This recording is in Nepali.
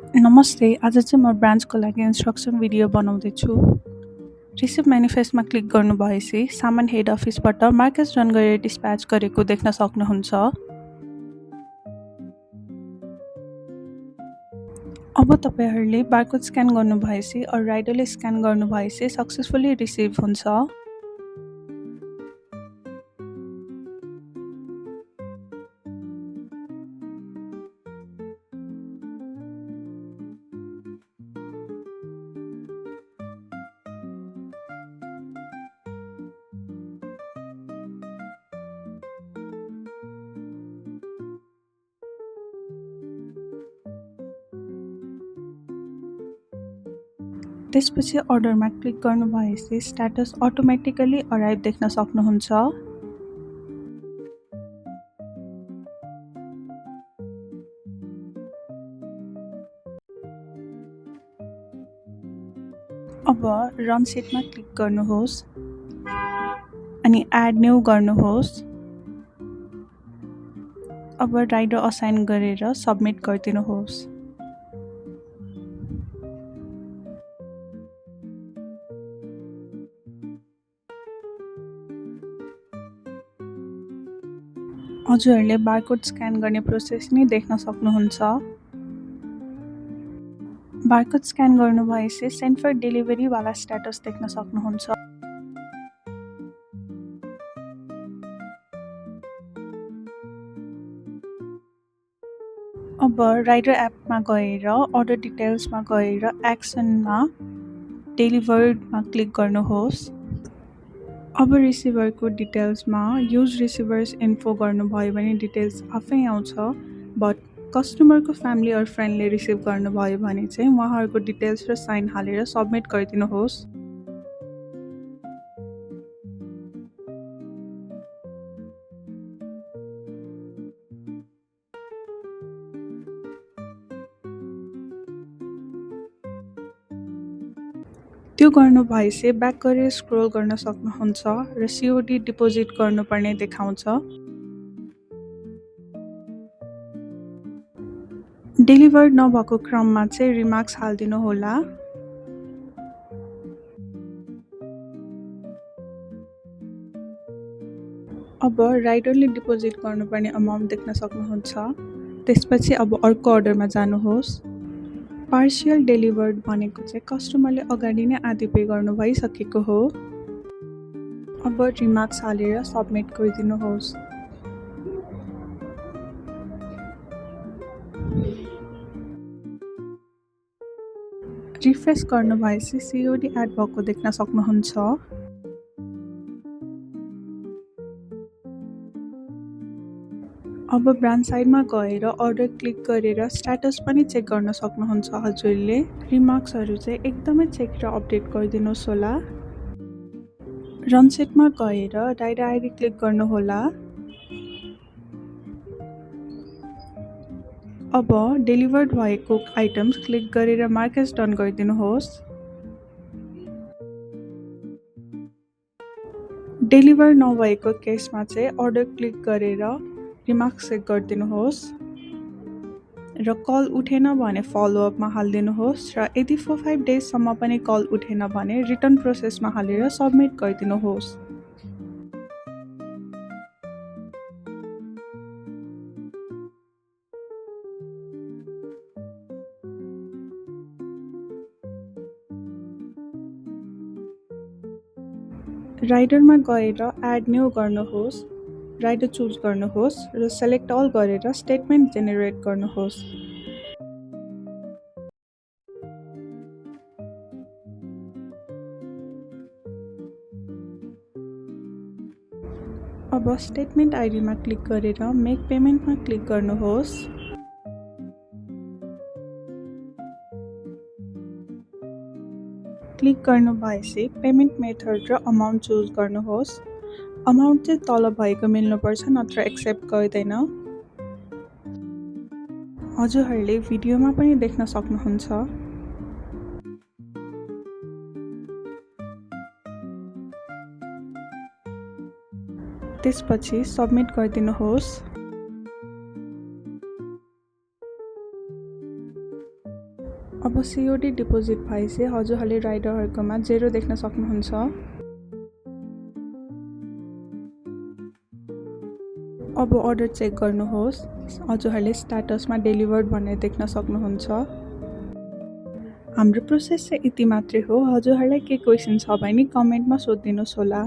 नमस्ते, आज चाहिँ म ब्रान्चको लागि इन्स्ट्रक्सन भिडियो बनाउँदैछु। रिसिभ म्यानिफेस्टमा क्लिक गर्नुभएपछि सामान हेड अफिसबाट मार्कस रन गरेर डिस्प्याच गरेको देख्न सक्नुहुन्छ। अब तपाईहरूले बारकोड स्क्यान गर्नुभएपछि अरू राइडरले स्क्यान गर्नुभएपछि सक्सेसफुली रिसिभ हुन्छ। त्यसपछि अर्डरमा क्लिक गर्नुभएपछि स्ट्याटस अटोमेटिकली अराइभ देख्न सक्नुहुन्छ। अब रन सिटमा क्लिक गर्नुहोस् अनि एड न्यू गर्नुहोस्। अब राइडर असाइन गरेर सबमिट गरिदिनुहोस्। हजुरहरूले बारकोड स्क्यान गर्ने प्रोसेस नै देख्न सक्नुहुन्छ। बारकोड स्क्यान गर्नुभएपछि सेन्ड फर डेलिभरी वाला स्ट्याटस देख्न सक्नुहुन्छ। अब राइडर एपमा गएर अर्डर डिटेल्समा गएर एक्सनमा डेलिभर्डमा क्लिक गर्नुहोस्। अब रिसिभरको डिटेल्समा युज रिसिभर्स इन्फो गर्नुभयो भने डिटेल्स आफै आउँछ। बट कस्टमरको फ्यामिली अर फ्रेन्डले रिसिभ गर्नुभयो भने चाहिँ उहाँहरूको डिटेल्स र साइन हालेर सबमिट गरिदिनुहोस्। त्यो गर्नुभएपछि ब्याक गरेर स्क्रोल गर्न सक्नुहुन्छ र सिओडी डिपोजिट गर्नुपर्ने देखाउँछ। डेलिभर्ड नभएको क्रममा चाहिँ रिमार्क्स हालिदिनु होला। अब राइडरले डिपोजिट गर्नुपर्ने अमाउन्ट देख्न सक्नुहुन्छ। त्यसपछि अब अर्को अर्डरमा जानुहोस्। पार्सियल डेलिभर्ड भनेको चाहिँ कस्टमरले अगाडि नै आधी पे गर्नु भइसकेको हो। अब रिमार्क्स हालेर सबमिट गरिदिनुहोस्। रिफ्रेस गर्नुभएपछि सिओडी एड भएको देख्न सक्नुहुन्छ। अब ब्रान्च साइडमा गएर अर्डर क्लिक गरेर स्ट्याटस पनि चेक गर्न सक्नुहुन्छ हजुरले। रिमार्क्सहरू चाहिँ एकदमै चेक र अपडेट गरिदिनुहोस् होला। रन सेटमा गएर राइडर आइडी क्लिक गर्नुहोला। अब डेलिभर्ड भएको आइटम्स क्लिक गरेर मार्कस डन गरिदिनुहोस्। डेलिभर नभएको केसमा चाहिँ अर्डर क्लिक गरेर रिमार्क्स चेक गरिदिनुहोस् र कल उठेन भने फलोअपमा हालिदिनुहोस् र यदि 4-5 डेजसम्म पनि कल उठेन भने रिटर्न प्रोसेसमा हालेर सबमिट गरिदिनुहोस्। राइडरमा गएर एड न्यू गर्नुहोस्, राइडर चुज गर्नुहोस् र सेलेक्ट अल गरेर स्टेटमेन्ट जेनेरेट गर्नुहोस्। अब स्टेटमेन्ट आइडीमा क्लिक गरेर मेक पेमेन्टमा क्लिक गर्नुहोस्। क्लिक गर्नुभएपछि पेमेन्ट मेथड र अमाउन्ट चुज गर्नुहोस्। अमाउन्ट चाहिँ तल भएको मिल्नुपर्छ, नत्र एक्सेप्ट गर्दैन। हजुरहरूले भिडियोमा पनि देख्न सक्नुहुन्छ। त्यसपछि सबमिट गरिदिनुहोस्। अब COD डिपोजिट भएपछि हजुरहरूले राइडरहरूकोमा 0 देख्न सक्नुहुन्छ। अब अर्डर चेक गर्नुहोस्। हजुरहरूले स्ट्याटसमा डेलिभर्ड भनेर देख्न सक्नुहुन्छ। हाम्रो प्रोसेस चाहिँ यति मात्रै हो। हजुरहरूलाई के क्वेसन छ भने कमेन्टमा सोधिदिनुहोस् होला।